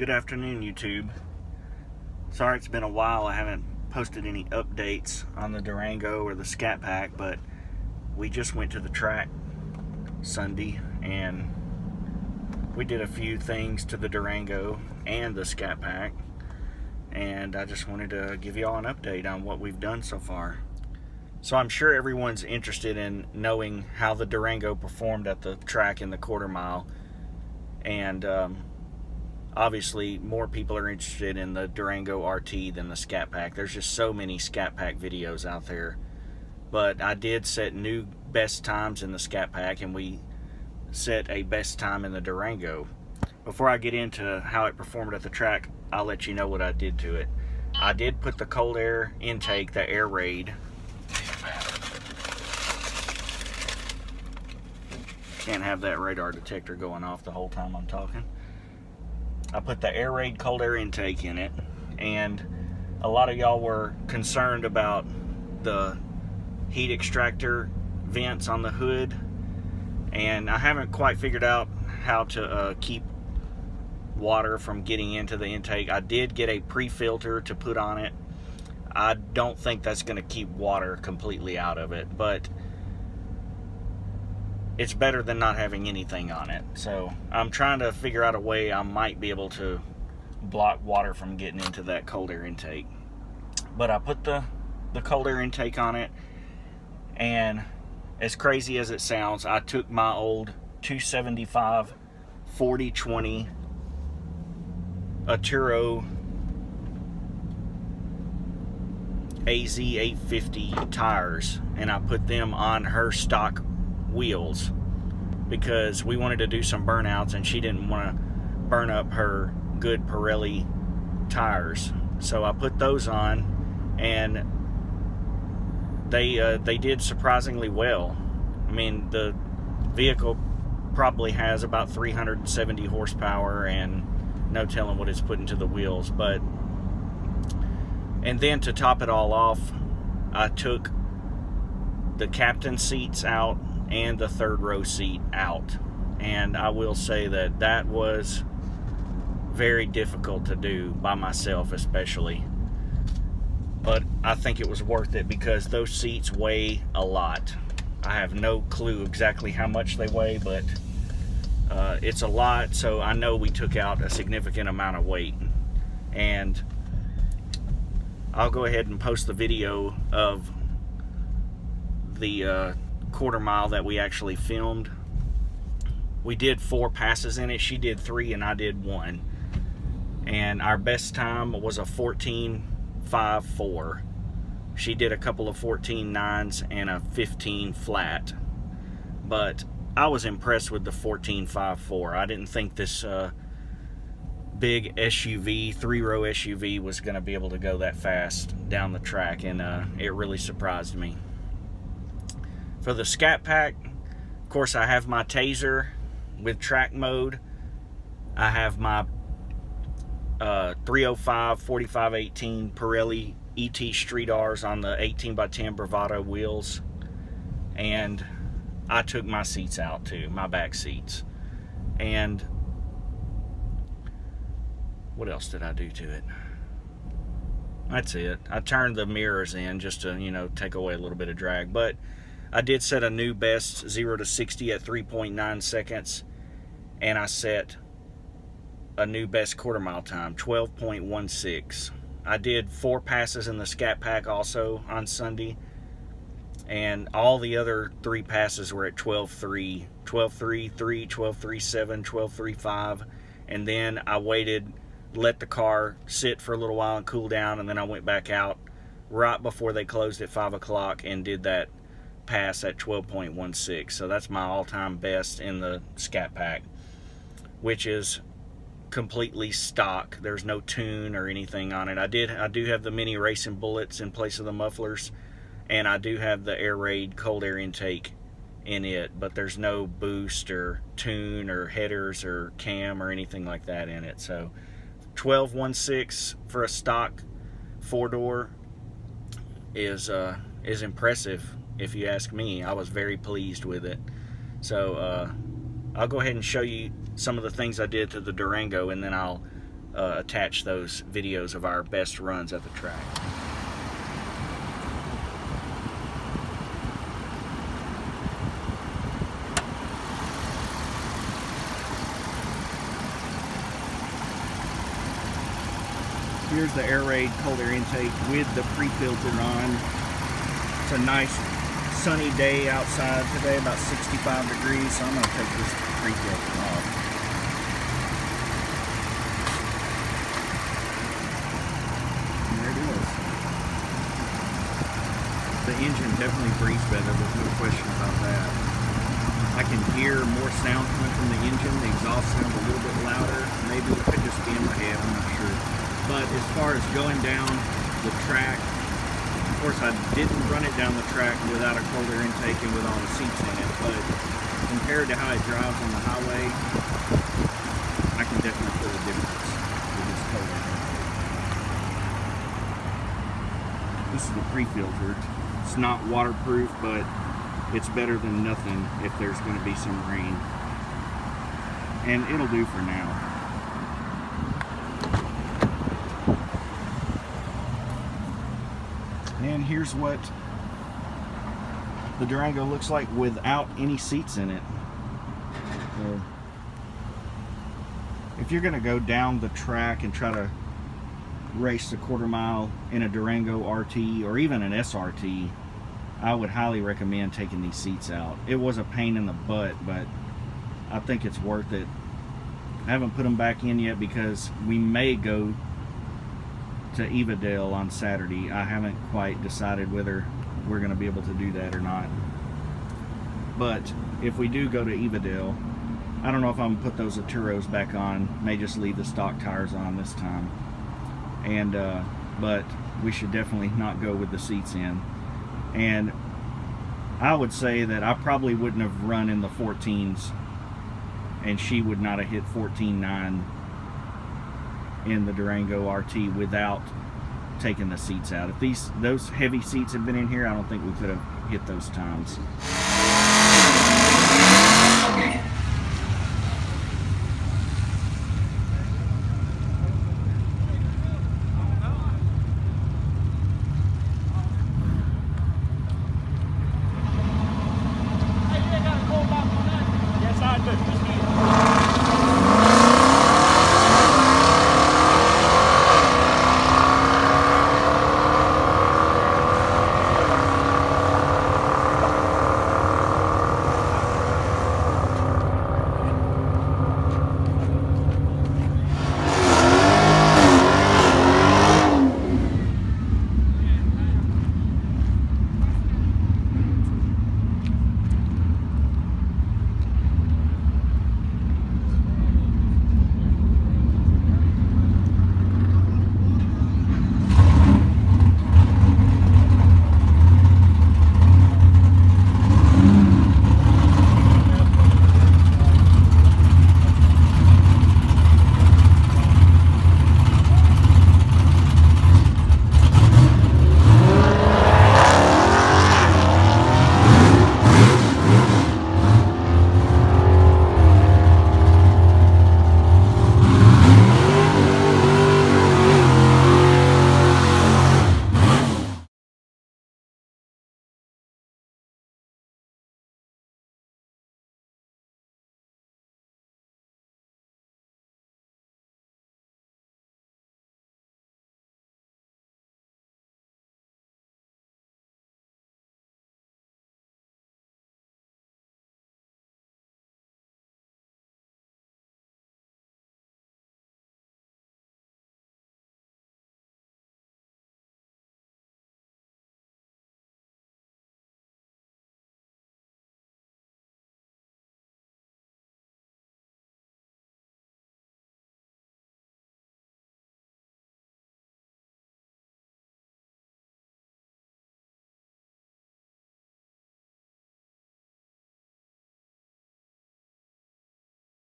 Good afternoon, YouTube. Sorry it's been a while. I haven't posted any updates on the Durango or the Scat Pack, but we just went to the track Sunday and we did a few things to the Durango and the Scat Pack, and I just wanted to give you all an update on what we've done so far. So I'm sure everyone's interested in knowing how the Durango performed at the track in the quarter mile, and obviously more people are interested in the Durango RT than the Scat Pack. There's just so many Scat Pack videos out there, but I did set new best times in the Scat Pack, and we set a best time in the Durango. Before I get into how it performed at the track, I'll let you know what I did to it. I did put the cold air intake, the air raid. Can't have that radar detector going off the whole time I'm talking. I put the air raid cold air intake in it, and a lot of y'all were concerned about the heat extractor vents on the hood, and I haven't quite figured out how to keep water from getting into the intake. I did get a pre-filter to put on it. I don't think that's going to keep water completely out of it, but it's better than not having anything on it. So I'm trying to figure out a way I might be able to block water from getting into that cold air intake. But I put the cold air intake on it, and as crazy as it sounds, I took my old 275 40/20 Arturo AZ 850 tires, and I put them on her stock wheels because we wanted to do some burnouts and she didn't want to burn up her good Pirelli tires. So I put those on, and they did surprisingly well. I mean, the vehicle probably has about 370 horsepower and no telling what it's put into the wheels. But and then to top it all off, I took the captain seats out and the third row seat out, and I will say that that was very difficult to do by myself, especially, but I think it was worth it because those seats weigh a lot. I have no clue exactly how much they weigh, but it's a lot, so I know we took out a significant amount of weight. And I'll go ahead and post the video of the quarter mile that we actually filmed. We did 4 passes in it. She did 3 and I did 1, and our best time was a 14.54. She did a couple of 14.9s and a 15 flat, but I was impressed with the 14.54. I didn't think this big SUV, 3-row SUV, was going to be able to go that fast down the track, and it really surprised me. For the Scat Pack, of course, I have my taser with track mode. I have my 305 4518 Pirelli ET Street R's on the 18x10 Bravado wheels, and I took my seats out too, my back seats. And what else did I do to it? That's it. I turned the mirrors in just to, take away a little bit of drag, but I did set a new best 0 to 60 at 3.9 seconds, and I set a new best quarter mile time, 12.16. I did 4 passes in the Scat Pack also on Sunday, and all the other 3 passes were at 12.3, 12.33, 12.37, 12.35, and then I waited, let the car sit for a little while and cool down, and then I went back out right before they closed at 5 o'clock and did that pass at 12.16. So that's my all-time best in the Scat Pack, which is completely stock. There's no tune or anything on it. I do have the mini racing bullets in place of the mufflers, and I do have the air raid cold air intake in it, but there's no boost or tune or headers or cam or anything like that in it. So 12.16 for a stock 4-door is impressive, if you ask me. I was very pleased with it. So I'll go ahead and show you some of the things I did to the Durango, and then I'll attach those videos of our best runs at the track. Here's the air raid cold air intake with the pre-filter on. It's a nice sunny day outside today, about 65 degrees, so I'm going to take this pre-filter off. And there it is. The engine definitely breathes better, there's no question about that. I can hear more sound coming from the engine. The exhaust sounds a little bit louder. Maybe it could just be in my head, I'm not sure. But as far as going down the track, of course I didn't run it down the track without a cold air intake and with all the seats in it, but compared to how it drives on the highway, I can definitely feel the difference with this cold air intake. This is the pre-filtered. It's not waterproof, but it's better than nothing if there's going to be some rain. And it'll do for now. And here's what the Durango looks like without any seats in it. So if you're going to go down the track and try to race a quarter mile in a Durango RT or even an SRT, I would highly recommend taking these seats out. It was a pain in the butt, but I think it's worth it. I haven't put them back in yet because we may go to Evadale on Saturday. I haven't quite decided whether we're going to be able to do that or not. But if we do go to Evadale, I don't know if I'm going to put those Aturos back on. May just leave the stock tires on this time. And but we should definitely not go with the seats in. And I would say that I probably wouldn't have run in the 14s, and she would not have hit 14.9 in the Durango RT without taking the seats out. If those heavy seats had been in here, I don't think we could have hit those times.